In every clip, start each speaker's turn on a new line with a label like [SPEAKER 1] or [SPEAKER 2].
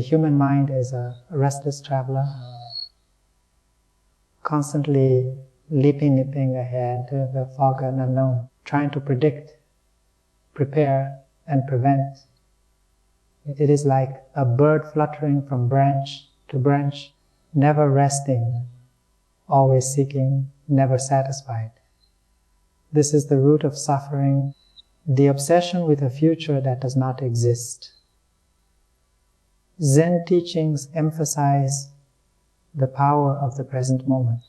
[SPEAKER 1] human mind is a restless traveler, constantly leaping ahead to the fog and unknown, trying to predict, prepare, and prevent. It is like a bird fluttering from branch to branch, never resting, always seeking, never satisfied. This is the root of suffering, the obsession with a future that does not exist. Zen teachings emphasize the power of the present moment.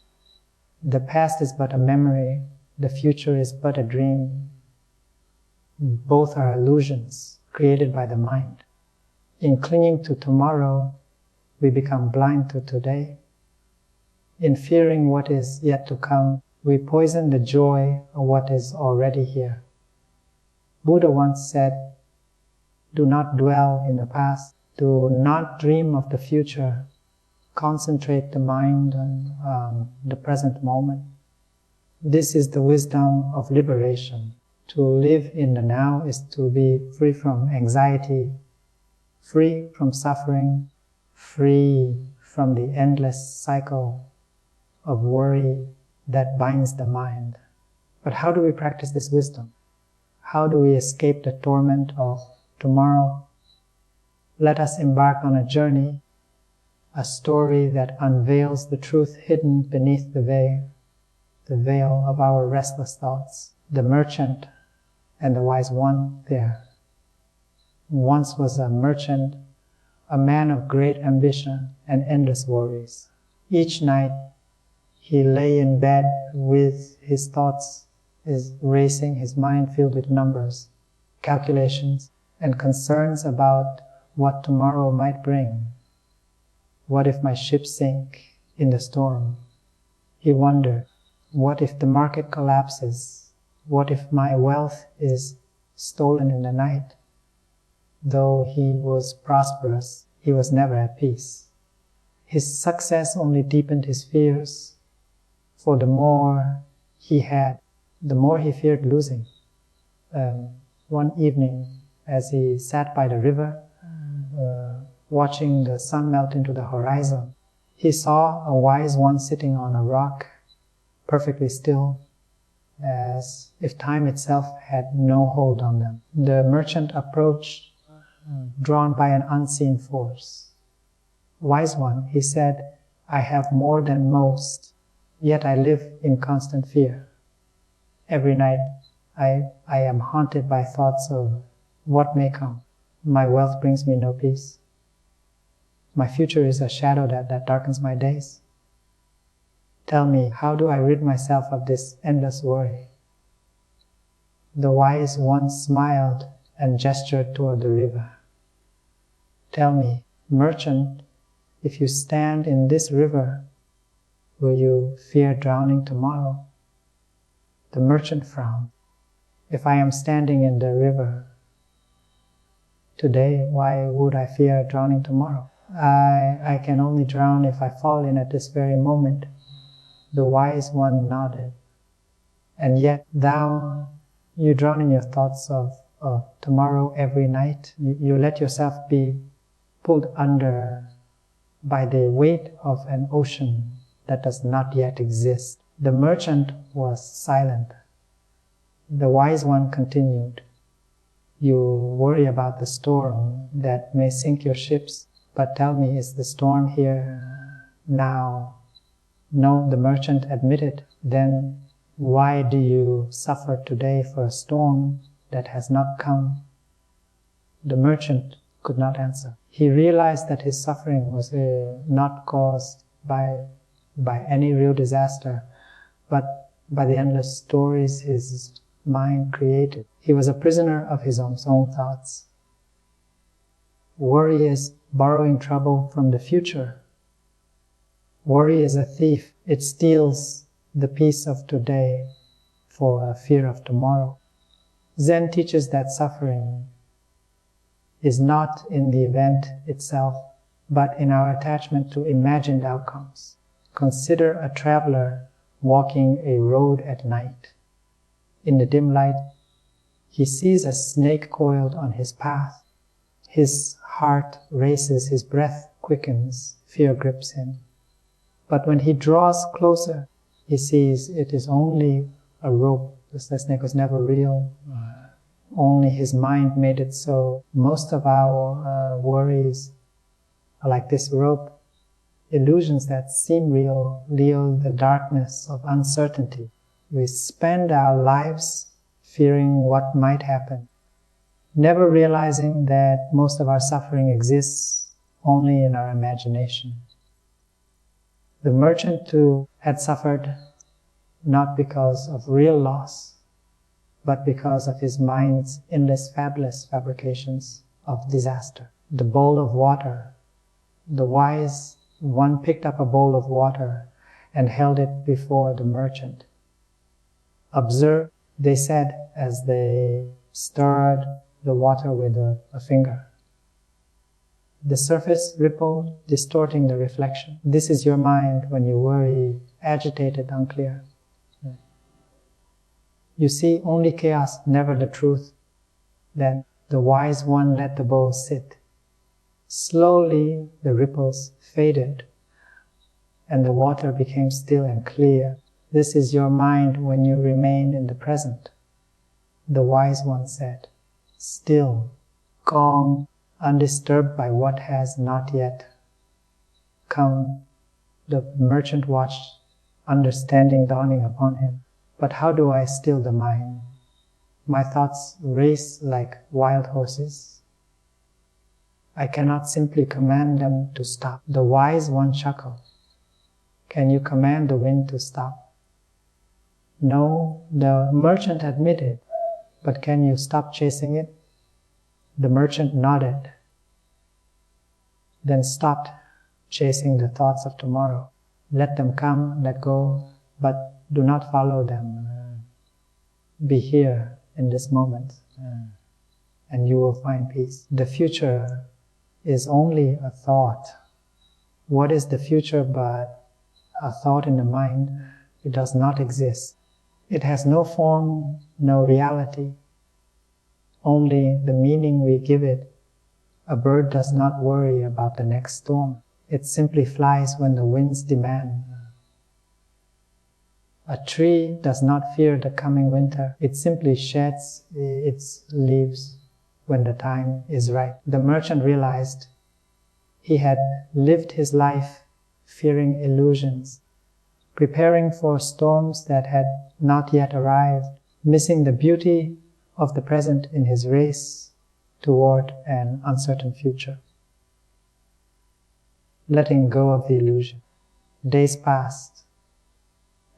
[SPEAKER 1] The past is but a memory, the future is but a dream. Both are illusions created by the mind. In clinging to tomorrow, we become blind to today. In fearing what is yet to come, we poison the joy of what is already here. Buddha once said, "Do not dwell in the past, do not dream of the future. Concentrate the mind on the present moment." This is the wisdom of liberation. To live in the now is to be free from anxiety, free from suffering, free from the endless cycle of worry that binds the mind. But how do we practice this wisdom? How do we escape the torment of tomorrow? Let us embark on a journey, a story that unveils the truth hidden beneath the veil of our restless thoughts. The merchant and the wise one there. Once was a merchant, a man of great ambition and endless worries. Each night he lay in bed with his thoughts racing, his mind filled with numbers, calculations, and concerns about what tomorrow might bring. What if my ship sink in the storm? He wondered, what if the market collapses? What if my wealth is stolen in the night? Though he was prosperous, he was never at peace. His success only deepened his fears, for the more he had, the more he feared losing. One evening, as he sat by the river, watching the sun melt into the horizon, he saw a wise one sitting on a rock, perfectly still, as if time itself had no hold on them. The merchant approached, drawn by an unseen force. "Wise one," he said, "I have more than most, yet I live in constant fear. Every night I am haunted by thoughts of what may come. My wealth brings me no peace. My future is a shadow that darkens my days. Tell me, how do I rid myself of this endless worry?" The wise one smiled and gestured toward the river. "Tell me, merchant, if you stand in this river, will you fear drowning tomorrow?" The merchant frowned. "If I am standing in the river today, why would I fear drowning tomorrow? I can only drown if I fall in at this very moment." The wise one nodded. "And yet you drown in your thoughts of tomorrow every night. You let yourself be pulled under by the weight of an ocean that does not yet exist." The merchant was silent. The wise one continued, "You worry about the storm that may sink your ships, but tell me, is the storm here now?" "No," the merchant admitted. "Then why do you suffer today for a storm that has not come?" The merchant could not answer. He realized that his suffering was not caused by any real disaster, but by the endless stories his mind created. He was a prisoner of his own thoughts. Worry is borrowing trouble from the future. Worry is a thief. It steals the peace of today for a fear of tomorrow. Zen teaches that suffering is not in the event itself, but in our attachment to imagined outcomes. Consider a traveler walking a road at night. In the dim light, he sees a snake coiled on his path. His heart races, his breath quickens, fear grips him. But when he draws closer, he sees it is only a rope. The snake was never real. Only his mind made it so. Most of our worries are like this rope, illusions that seem real, the darkness of uncertainty. We spend our lives fearing what might happen, never realizing that most of our suffering exists only in our imagination. The merchant too had suffered not because of real loss, but because of his mind's endless fabulous fabrications of disaster. The bowl of water, the wise one picked up a bowl of water and held it before the merchant. Observe, they said, as they stirred the water with a finger. The surface rippled, distorting the reflection. This is your mind when you worry, agitated, unclear. You see only chaos, never the truth. Then the wise one let the bowl sit. Slowly the ripples faded, and the water became still and clear. This is your mind when you remain in the present. The wise one said, still, calm, undisturbed by what has not yet come. The merchant watched, understanding dawning upon him. But how do I still the mind? My thoughts race like wild horses. I cannot simply command them to stop. The wise one chuckled. Can you command the wind to stop? No, the merchant admitted. But can you stop chasing it? The merchant nodded, then stopped chasing the thoughts of tomorrow. Let them come, let go, but do not follow them. Be here in this moment, and you will find peace. The future is only a thought. What is the future but a thought in the mind? It does not exist. It has no form, no reality, only the meaning we give it. A bird does not worry about the next storm. It simply flies when the winds demand. A tree does not fear the coming winter. It simply sheds its leaves when the time is right. The merchant realized he had lived his life fearing illusions, preparing for storms that had not yet arrived, missing the beauty of the present in his race toward an uncertain future. Letting go of the illusion. Days passed,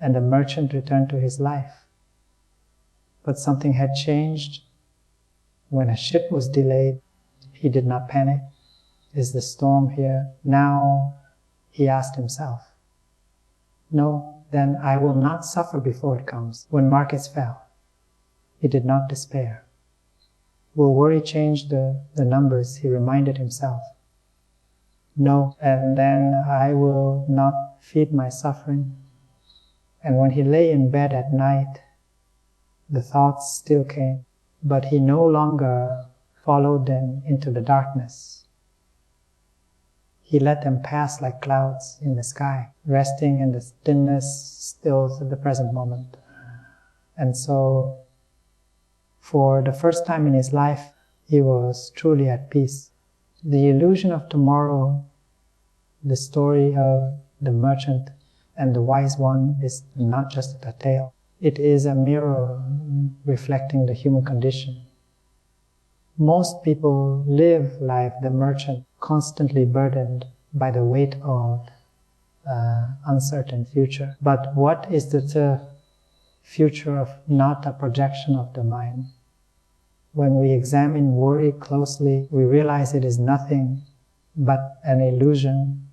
[SPEAKER 1] and the merchant returned to his life. But something had changed. When a ship was delayed, he did not panic. Is the storm here? Now, he asked himself, no, then I will not suffer before it comes. When markets fell, he did not despair. Will worry change the numbers? He reminded himself. No, and then I will not feed my suffering. And when he lay in bed at night, the thoughts still came, but he no longer followed them into the darkness. He let them pass like clouds in the sky, resting in the stillness still of the present moment. And so, for the first time in his life, he was truly at peace. The illusion of tomorrow, the story of the merchant and the wise one, is not just a tale. It is a mirror reflecting the human condition. Most people live like the merchant, constantly burdened by the weight of uncertain future. But what is the future of not a projection of the mind? When we examine worry closely, we realize it is nothing but an illusion,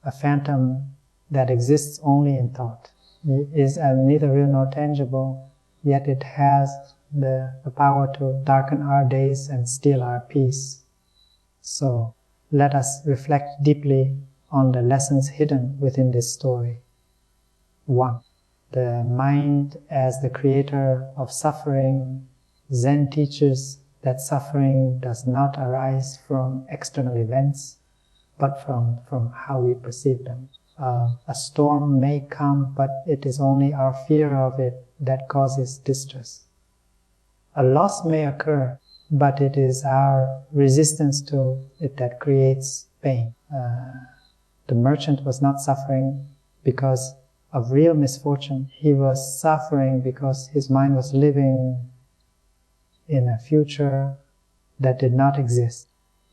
[SPEAKER 1] a phantom that exists only in thought. It is neither real nor tangible, yet it has the power to darken our days and steal our peace. So, let us reflect deeply on the lessons hidden within this story. 1. The mind as the creator of suffering. Zen teaches that suffering does not arise from external events, but from how we perceive them. A storm may come, but it is only our fear of it that causes distress. A loss may occur, but it is our resistance to it that creates pain. The merchant was not suffering because of real misfortune. He was suffering because his mind was living in a future that did not exist.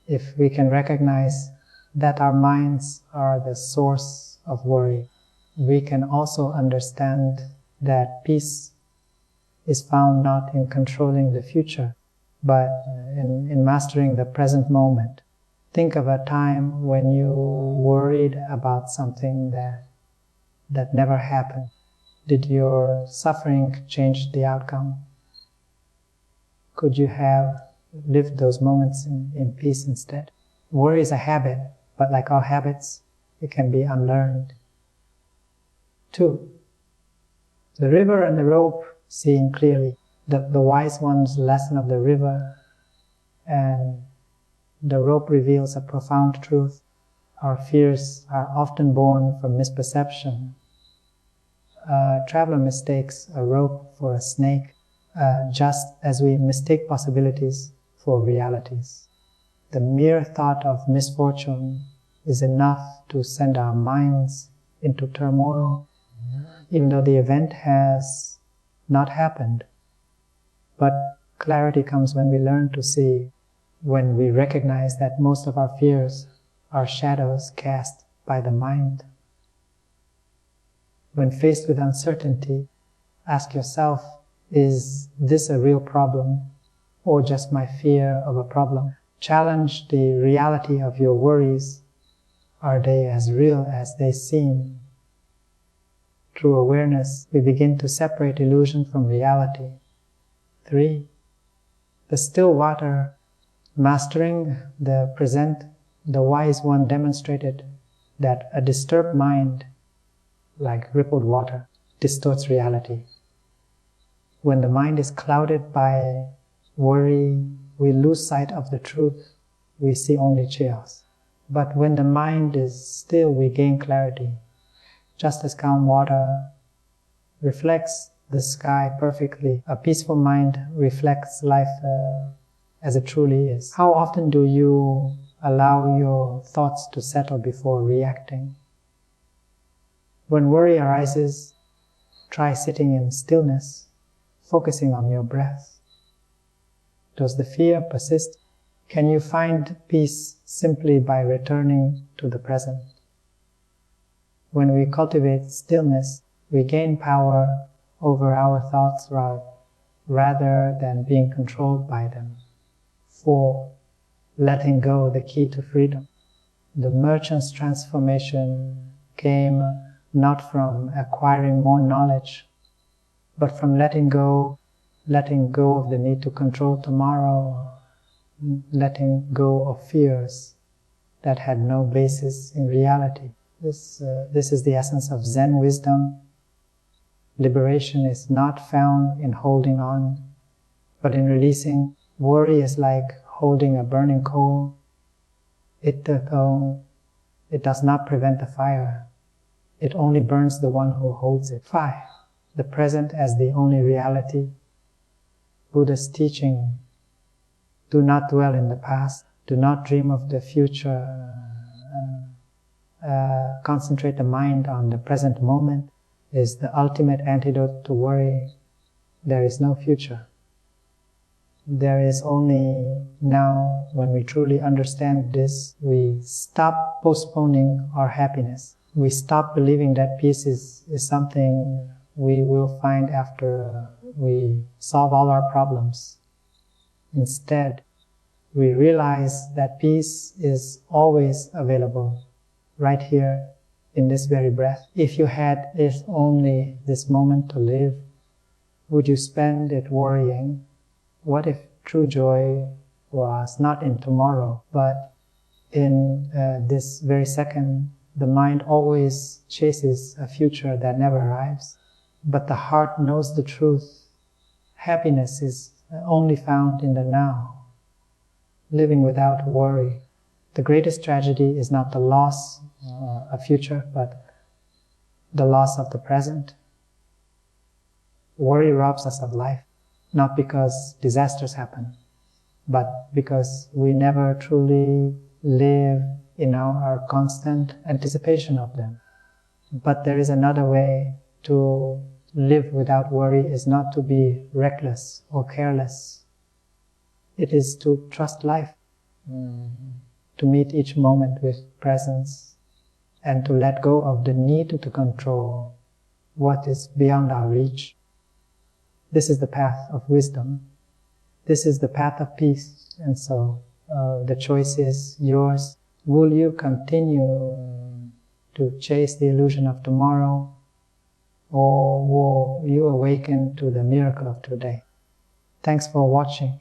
[SPEAKER 1] If we can recognize that our minds are the source of worry, we can also understand that peace is found not in controlling the future, but in mastering the present moment. Think of a time when you worried about something that never happened. Did your suffering change the outcome? Could you have lived those moments in peace instead? Worry is a habit, but like all habits, it can be unlearned. 2. The river and the rope, seeing clearly. The wise one's lesson of the river and the rope reveals a profound truth. Our fears are often born from misperception. A traveler mistakes a rope for a snake, just as we mistake possibilities for realities. The mere thought of misfortune is enough to send our minds into turmoil, even though the event has not happened. But clarity comes when we learn to see, when we recognize that most of our fears are shadows cast by the mind. When faced with uncertainty, ask yourself, is this a real problem or just my fear of a problem? Challenge the reality of your worries. Are they as real as they seem? Through awareness, we begin to separate illusion from reality. 3. The still water. Mastering the present, the wise one demonstrated that a disturbed mind, like rippled water, distorts reality. When the mind is clouded by worry, we lose sight of the truth. We see only chaos. But when the mind is still, we gain clarity. Just as calm water reflects the sky perfectly, a peaceful mind reflects life as it truly is. How often do you allow your thoughts to settle before reacting? When worry arises, try sitting in stillness, focusing on your breath. Does the fear persist? Can you find peace simply by returning to the present? When we cultivate stillness, we gain power over our thoughts rather than being controlled by them. 4. Letting go, the key to freedom. The merchant's transformation came not from acquiring more knowledge, but from letting go of the need to control tomorrow, letting go of fears that had no basis in reality. This is the essence of Zen wisdom. Liberation is not found in holding on, but in releasing. Worry is like holding a burning coal. It does not prevent the fire. It only burns the one who holds it. 5. The present as the only reality. Buddha's teaching: do not dwell in the past, do not dream of the future, concentrate the mind on the present moment is the ultimate antidote to worry. There is no future. There is only now. When we truly understand this, we stop postponing our happiness. We stop believing that peace is something we will find after we solve all our problems. Instead, we realize that peace is always available, right here in this very breath. If you had only this moment to live, would you spend it worrying? What if true joy was not in tomorrow, but in this very second? The mind always chases a future that never arrives, but the heart knows the truth. Happiness is only found in the now. living without worry. The greatest tragedy is not the loss of future, but the loss of the present. Worry robs us of life, not because disasters happen, but because we never truly live in our constant anticipation of them. But there is another way to live without worry, is not to be reckless or careless. It is to trust life, to meet each moment with presence, and to let go of the need to control what is beyond our reach. This is the path of wisdom. This is the path of peace. And so the choice is yours. Will you continue to chase the illusion of tomorrow, or will you awaken to the miracle of today? Thanks for watching.